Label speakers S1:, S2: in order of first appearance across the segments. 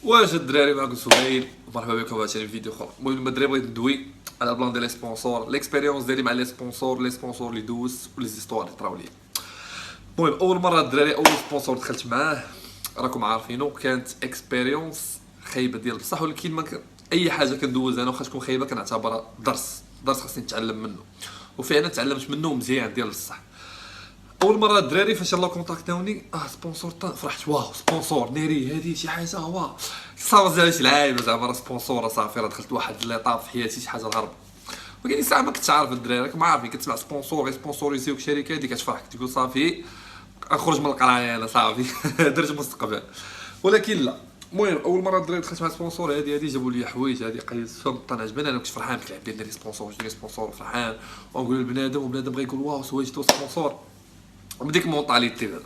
S1: واش الدراري معكم سهيل، مرحبا بكم في هذا الفيديو اخر. المهم الدراري بغيت ندوي على بلان ديال لي سبونسور، ليكسبيريونس ديالي مع لي سبونسور اللي دوزت ولي زيستوار اللي طراو ليا. المهم اول مره الدراري، اول سبونسور دخلت معاه راكم عارفينو، كانت اكسبيريونس خايبه ديال بصح، ولكن ما اي حاجه كندوز انا واخا تكون خايبه كنعتبرها درس خاصني نتعلم منه، وفعلا تعلمت منه مزيان ديال بصح. اول مره الدراري فاش يلاه كونتاكتاوني سبونسور فرحت، واو سبونسور ناري هذه شي حاجه، واو صافي زعما شي لعيبه، زعما راه سبونسور صافي، راه دخلت واحد ليطاب في حياتي شي حاجه الغرب. ولكن ساعه ما كنتش عارف الدراري، راك ما عارفين، كتسمع سبونسور سبونسوريزيوك شركه هذيك كتفرح، كتقول صافي نخرج من القرايه انا صافي درت مستقبل. ولكن لا. المهم اول مره الدراري دخلت مع سبونسور هذه جابوا لي حوايج هذه قيستهم طن عجباني، انا كنت فرحان كنت لعب لي سبونسور جوني سبونسور فرحان، ونقول للبنادم وبنادم بغا يقول واو سويتو سبونسور بديك مونطاليتي هذا.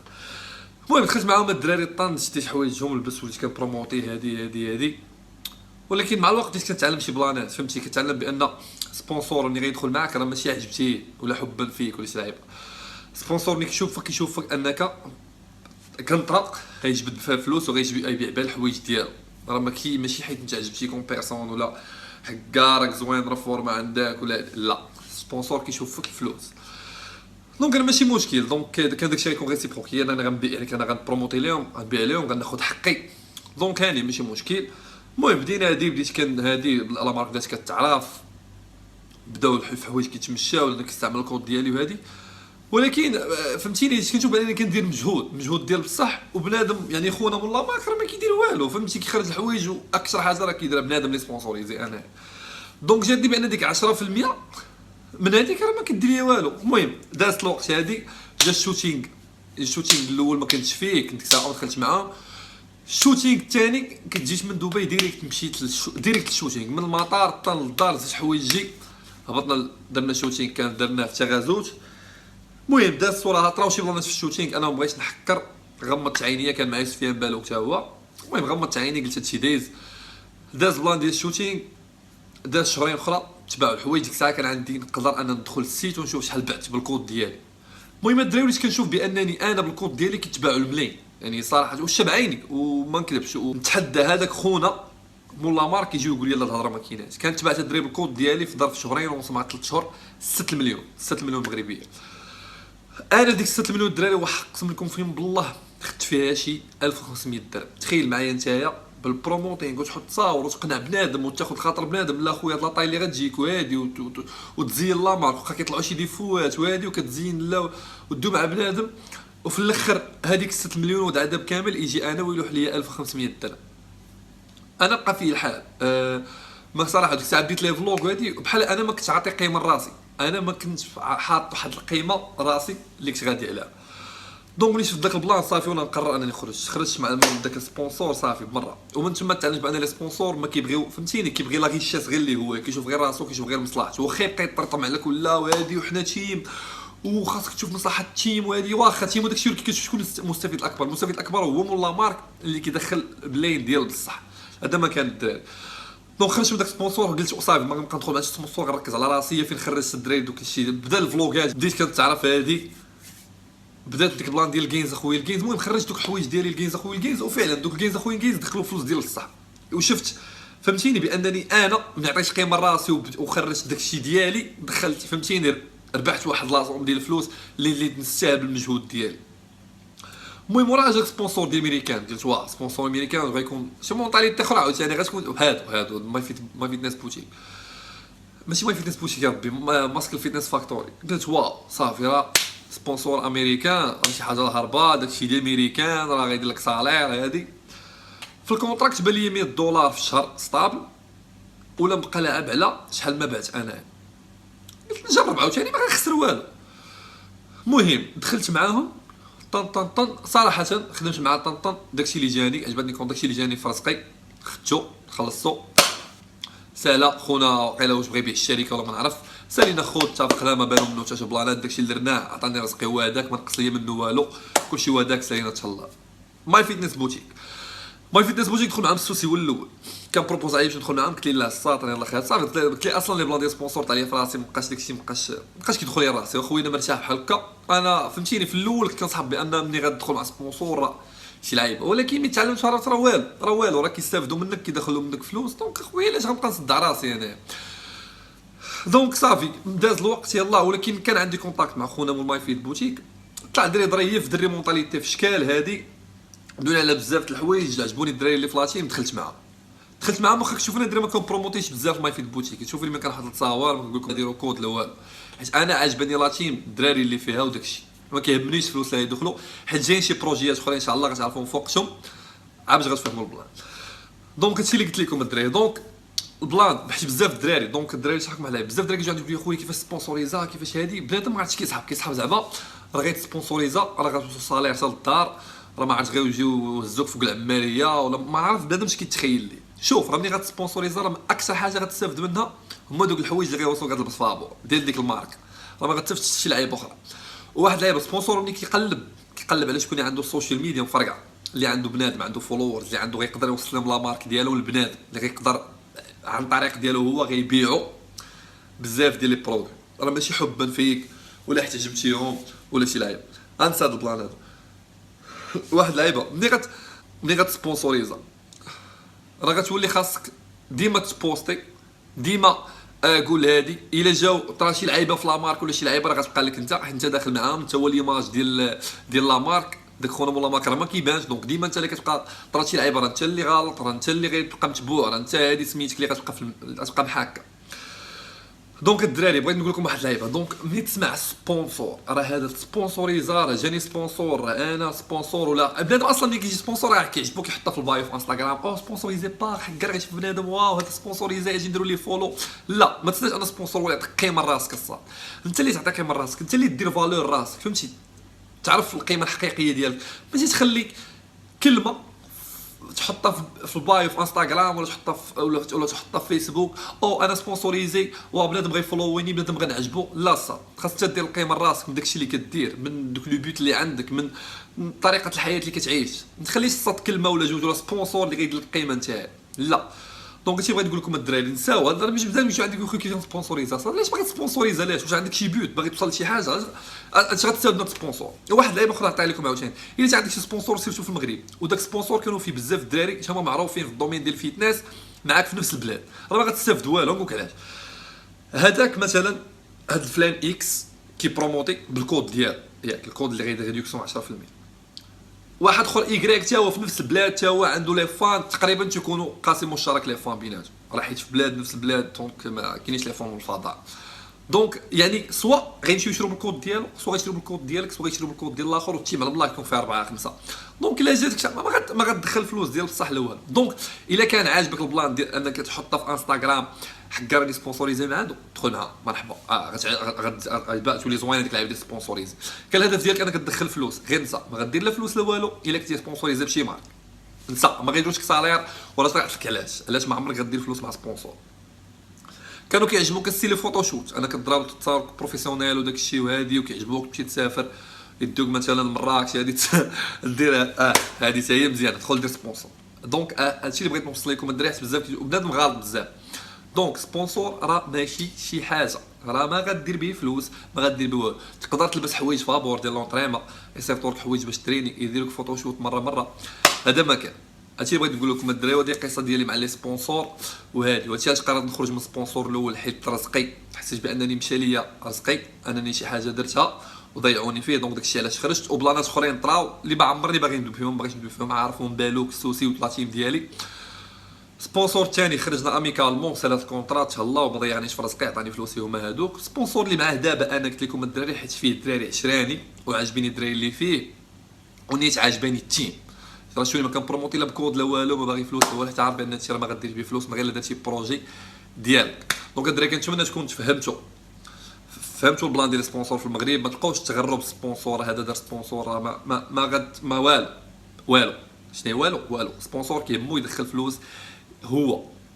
S1: المهم دخلت معاهم الدراري طن، شتي حوايجهم لبس وليت كنبروموتي هذه. ولكن مع الوقت بديت كنتعلم شي بلانات، فهمتي، كتعلم بان سبونسور اللي غيدخل معاك راه ماشي عجبتيه ولا حبا فيك ولا شي لعيبه. سبونسور اللي كيشوفك انك كنطرق غيجبد فيها فلوس وغيبيع بها الحوايج ديالو، راه ماشي حيت انت عجبتي كون بيرسون ولا حكا راك زوين راه فورما عندك ولا لا، سبونسور كيشوفك الفلوس. دونك انا ماشي مشكل، دونك كان داكشي غيكون ريسيبروكي، انا غنبيع لك، انا غنبروموتي لهم، غنبيع لهم، غناخذ حقي، دونك هاني ماشي مشكل. المهم بديت كان هادي لا مارك بدات كتعرف، بداو الحوايج كيتمشاو ولا كيستعمل الكود ديالي وهادي. ولكن فهمتيني كنشوف انني كندير مجهود ديال بصح، وبنادم يعني خونا من لا مارك راه ما كيدير والو، فهمتي، كيخرج الحوايج واكثر حاجه راه كيديرها بنادم لي سبونسوريزي انا. دونك جاتني بان ديك 10% من هذيك راه ما كدير ليا والو. المهم دازت الوقت هادي، جا الشوتينغ الاول ما كنتش فيه، كنت ساعه دخلت معاهم. الشوتينغ الثاني كنت جيت من دبي ديريكت، مشيت ديريكت للشوتينغ من المطار حتى للدار، زدت حوايجي هبطنا درنا شوتينغ كان درناه في تغازوت. المهم داز الصوره طراو شي بلانات في الشوتينغ، انا مبغيتش نحكر، غمضت عينيا، كان معايا سفيان بالو حتى هو. المهم غمضت عيني قلت هادشي داز بلان ديال الشوتينغ، داز شهرين اخرى تباعوا الحوايج. ديك الساعه كان عندي نقدر انا ندخل السيت ونشوف شحال بعت بالكود ديالي. المهم الدراري وليت كنشوف بانني انا بالكود ديالي كيتباعوا الملايين، يعني صراحه وشاب عيني وما نكذبش، ونتحدى هذاك خونا مولا مارك يجي يقول لي لا الهضره ما كايناش. كانت تبعت الدراري بالكود ديالي في ظرف شهرين ونص مع 3 شهور 6 مليون مغربيه. انا ديك 6 مليون الدراري وحق قسم لكم فيهم بالله خدت فيها شي 1500 درهم. تخيل معايا نتايا بالبروموتينغ وتحط تصاور وتقنع بنادم وتاخذ خاطر بنادم، لا خويا هاد لاطاي اللي غتجيك وهادي وتزين لا مارك، واخا كيطلعوا شي ديفوات وهادي وكتزين لا ودو مع بنادم، وفي الاخر هذيك 6 مليون ود عذاب كامل يجي انا ويلوح ليا 1500 درهم. انا بقى فيه الحال. ما صراحه ديك الساعه بديت لي فلوغ وهادي بحال انا ما كنتش عاطي قيمه لراسي، انا ما كنتش حاط واحد القيمه راسي اللي كنت غادي عليها. دونك ملي شفت داك البلان صافي وانا نقرر انني خرجت مع داك السبونسور صافي بمره. ومن ثم تعلمت بان لي سبونسور ما كيبغيو، فهمتيني، كيبغي لا غيشاس غير اللي هو كيشوف غير راسو، كيشوف غير مصلحته، واخا يبقى يطرطم عليك ولا وهادي وحنا تيم وخاصك تشوف مصلحه التيم وهادي، واخا تيم وداكشي اللي كتشوف شكون المستفيد الاكبر. المستفيد الاكبر هو مولا مارك اللي كيدخل بلاين ديال بصح. هذا ما كان الدراري. دونك خرجت من داك السبونسور وقلت صافي ما غنبقى ندخل مع شي سبونسور، غنركز على راسي فين خرجت الدراري دوك الشيء. بدا الفلوغات، بديت كنتعرف هادي، بدات ديك البلان ديال الجيمز اخويا الجيمز. المهم خرجت دوك الحوايج ديالي الجيمز اخويا الجيمز، وفعلا دوك الجيمز اخويا الجيمز دخلوا فلوس ديال الصح. وشفت فهمتيني بانني انا ما عطيتش قيمه لراسي وخرجت داكشي ديالي، دخلت فهمتيني ربحت واحد لاصوم ديال الفلوس اللي نستاهل بالمجهود ديالي. المهم وراه جاك سبونسور ديال امريكان، قلت واه سبونسور امريكان غيكون شي مونطاليتي اخرى عاوتاني، غتكون هادو ماي فيتنس بوتيك، ماشي ماي فيتنس بوتيك يا ربي، ماسك الفيتنس فاكتوري. قلت واو صافي راه سبونسور امريكان راه شي حاجه هربا، داكشي ديال امريكان راه غيدير لك سالير هادي. في الكونتراكت بان لي $100 في الشهر ستابل، ولا نبقى لاعب على شحال ما بعت انا. قلت نجرب عاوتاني ما غنخسر والو. المهم دخلت معاهم طن صراحه خدمت مع طن داكشي اللي جاني عجبني، كون داكشي اللي جاني في رزقي خدتو خلصتو سالا. خونا وقيلا واش بغى يبيع الشركه ولا ما نعرف، سالينا خود اتفقنا ما بينهم منو حتى شي بلانات، داكشي اللي درناه عطاني رزقي هو هذاك، ما نقص ليا منه والو، كلشي هو هذاك سالينا تهلا. ماي فيتنس بوتيك دخل معاهم السوسي هو الاول، كان بروبوز عليا باش ندخل معاهم، قلت لي لا الساطر يلاه خير صافي. قلت لي اصلا لي بلان ديال سبونسور عليا في راسي، مابقاش داكشي مابقاش كيدخل ليا راسي، واخويا انا مرتاح بحال هكا. انا فهمتيني في الاول كنت كنصحاب بان ملي غندخل مع سبونسور شي لعيبه، ولكن ما يتعلمش راه والو، راه والو، راه كيستافدوا منك، كيدخلوا منك فلوس. دونك اخويا علاش غنبقى نصدع راسي انايا؟ دونك صافي داز الوقت يلاه. ولكن كان عندي كونتاكت مع خونا مول ماي فيد بوتيك، طلع دري ظريف دري مونطاليتي في شكال هادي، بدوني على بزاف د الحوايج عجبوني الدراري اللي فلاتين، دخلت معاهم. واخا كتشوفوني دري ما كنبروموتيش بزاف ماي فيد بوتيك، تشوفوني ما كنحط التصاور، ما كنقول لكم نديروا كود لا والو، حيت انا عجبني لا تيم الدراري اللي فيها وداكشي، ما كيهمنيش الفلوس اللي يدخلوا، حيت جايين شي بروجيات اخرين ان شاء الله غتعرفوهم في وقتهم، عاد غتفهموا البلان. دونك هادشي اللي قلت لكم الدراري. دونك البلان حيت بزاف الدراري، دونك الدراري اللي شحال عليه بزاف الدراري كيجيو عندي يقول لي خويا كيفاش سبونسوريزا، كيفاش هادي بنادم ما عرفتش كيسحب زعما راه غيتسبونسوريزا، راه غتوصل صالير حتى للدار، راه ما عرفتش غيجيو يهزوك فوق العماريه، ولا ما عارف بنادم اش كيتخيل لي. شوف راه ملي غتسبونسوريزا راه اكثر حاجه غتستافد منها هما دوك الحوايج اللي غيوصلوا غتلبس فابو ديال ديك المارك، راه ما غتستافدش شي لعيبه اخرى. وواحد لعيبه سبونسور ملي كيقلب على شكون اللي عنده السوشيال ميديا مفرقع، اللي عنده بنادم عنده فولورز، اللي عنده غيقدر يوصل لهم لا مارك ديالو للبنادم، اللي غيقدر عن طريق ديالو هو غيبيعو بزاف ديال لي برودوي، راه ماشي حبا فيك ولا حيت عجبتيهم ولا شي لعيبه. غنسى هاد البلان هذا. واحد لعيبه ملي غتسبونسوريزا راه غتولي خاصك ديما تبوستي، ديما قول هادي الا جاو طرا شي لعيبه في لا مارك ولا شي لعيبه راه غتبقى لك انت، حيت انت داخل معاهم، انت هو ليماج ديال لا مارك، داك خونا مولا مارك راه ما كيبانش. دونك ديما انت اللي كتبقى طرا شي لعيبه راه انت اللي غلط، راه انت اللي غيبقى متبوع، راه انت هادي سميتك اللي غتبقى غتبقى محاكه. دونك الدراري بغيت نقول لكم واحد اللعيبه، دونك ملي تسمع سبونسور راه هذا سبونسوريزا، راه جاني سبونسور، راه انا سبونسور، ولا بنادم اصلا ملي كيجي سبونسور راه كيعجبو كيحطها في البايو في انستغرام، او سبونسوريزي باغ حكا غيشوف بنادم واو هذا سبونسوريزا اجي نديروا ليه فولو. لا ما تسناش انا سبونسور ولا يعطيك قيمه لراسك، الصاد انت اللي تعطي قيمه لراسك، انت اللي دير فالور راسك، فهمتي؟ تعرف القيمه الحقيقيه ديالك، ماشي تخليك كلمه تحطها في البايو في انستغرام، ولا تحطها في ولا تحطها في فيسبوك، او انا سبونسوريزي وبنادم غيفولويني، بنادم غنعجبو. لا صا خاصك دير القيمه لراسك من داكشي اللي كدير، من دوك لو بوت اللي عندك، من طريقه الحياه اللي كتعيش. ما تخليش تصاد كلمه ولا جوج ولا سبونسور اللي غيدير لك القيمه نتاعك، لا. دونك هادشي بغيت نقول لكم الدراري، نساو هذا ماشي بزاف يجيو عندك يقول لك كيفاش سبونسوريزا، علاش باغي تسبونسوريزا؟ علاش واش عندك شي بوت باغي توصل لشي حاجه؟ اش غتستافد من السبونسور؟ واحد اللعيبه اخرى نعطيها لكم عاوتاني، الا عندك شي سبونسور سيرتو في المغرب، وداك سبونسور كانوا فيه بزاف الدراري هما معروفين في الدومين ديال الفيتنس معاك في نفس البلاد، راه ما غتستافد والو. نقولك علاش، هذاك مثلا هاد الفلان اكس كيبروموتي بالكود ديالو، ياك الكود اللي غيدير ريدكسيون 10%، واحد اخر ايكغيك تا هو في نفس البلاد، تا هو عنده لي فان تقريبا تيكونوا قاسم مشترك لي فان بيناتهم، راه حيت في بلاد نفس البلاد دونك ما كاينينش لي فان من الفضاء. دونك يعني سوا غيمشيو يشرو بالكود ديالو، سوا غيشرو بالكود ديالك، سوا غيشرو بالكود ديال الاخر، والتيم على الله يكون فيها 4 5. دونك الا جاتك ما غتدخل فلوس ديال بصح الاول. دونك الا كان عاجبك البلان ديال انك تحطها في انستغرام حكا راني سبونسوريزي مع عندو، دخل معاه مرحبا، غتبان تولي زوينه ديك اللعيبه ديال سبونسوريزي. كان الهدف ديالك انك تدخل فلوس، غير نسى ما غدير لا فلوس لا والو الا كنتي سبونسوريزي بشي مارك، نسى ما غيدوزك صالير ولا تعرفك علاش ما عمرك غدير فلوس مع سبونسور. كانوا كيعجبوك الستيل فوتوشوت، انا كنضرب تصاور بروفيسيونيل وداك الشيء وهادي، وكيعجبوك تمشي تسافر يدوك مثلا مراكش هادي دير هادي حتى هي مزيانه، تدخل دير سبونسور. دونك هادشي اللي بغيت نوصل لكم الدراري، حيت بزاف وبنادم غالط بزاف. دونك سبونسور راه ماشي شي حاجه، راه ما غدير به فلوس، ما غدير به والو. تقدر تلبس حوايج فابور ديال لونطريمون، يصيفطوا لك حوايج باش تريني، يديروك فوتوشوت مره هذا ما كان. هادشي اللي بغيت نقول لكم الدراري، وهادي القصه ديالي مع لي سبونسور وهادي، وهادشي علاش قررت نخرج من السبونسور الاول، حيت رزقي حسيت بانني مشى ليا رزقي، انني شي حاجه درتها وضيعوني فيه. دونك داكشي علاش خرجت، وبلانات اخرين طراو اللي ما عمرني باغي ندوي فيهم، ما باغيش ندوي فيهم، عارفهم بالوك السوسي وطلاتيم ديالي. سبونسور ثاني خرجنا اميكالمون سالات الكونطرا تهلا وما ضيعنيش في رزقي، عطاني فلوسي هما هادوك. سبونسور اللي معاه دابا انا قلت لكم الدراري، حيت فيه الدراري عشراني وعجبني الدراري اللي فيه، ونيت عجباني التيم. راه شويه ما كنبروموتي لا بكود لا والو، ما باغي فلوس ولا حتى عارف بان هادشي راه ما غدير به فلوس، ما غير درتي بروجي ديالك. دونك الدراري كنتمنى تكونوا فهمتوا البلان ديال السبونسور في المغرب، ما تبقاوش تغروا بالسبونسور، هذا دار سبونسور راه ما والو شنو والو. سبونسور كيهمو يدخل فلوس،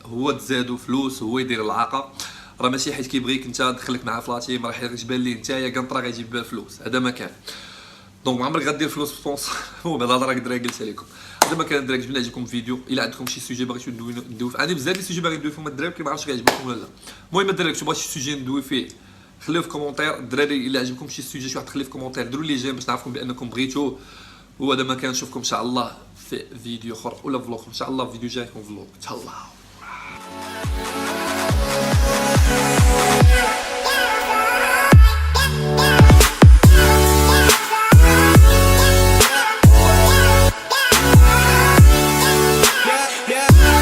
S1: هو تزادو فلوس، هو يدير العاقه، راه ماشي حيت كيبغيك انت دخلك معاه فلاتيم، راه حيت تبان ليه نتايا كنطرا غيجيب بها الفلوس، هذا ما كان. دونك ما عمرك غدير فلوس في سبونسور. المهم هذا الهضره الدراري قلتها لكم، هذا ما كان الدراري. كنتمنى يعجبكم الفيديو، الا عندكم شي سوجي باغي ندوي فيه، عندي بزاف ديال السوجي باغي ندوي فيهم الدراري، ما عرفتش غيعجبكم ولا لا. المهم الدراري كنتو بغيتو شي سوجي ندوي فيه خليوه في كومونتير الدراري، الا عجبكم شي سوجي شي واحد خليه في كومونتير، ديروا لي جيم باش نعرفكم بانكم بغيتوه وهذا ما كان، نشوفكم ان شاء الله في فيديو اخر ولا فلوق ان شاء الله، فيديو جاي يكون فلوق. تهلاو.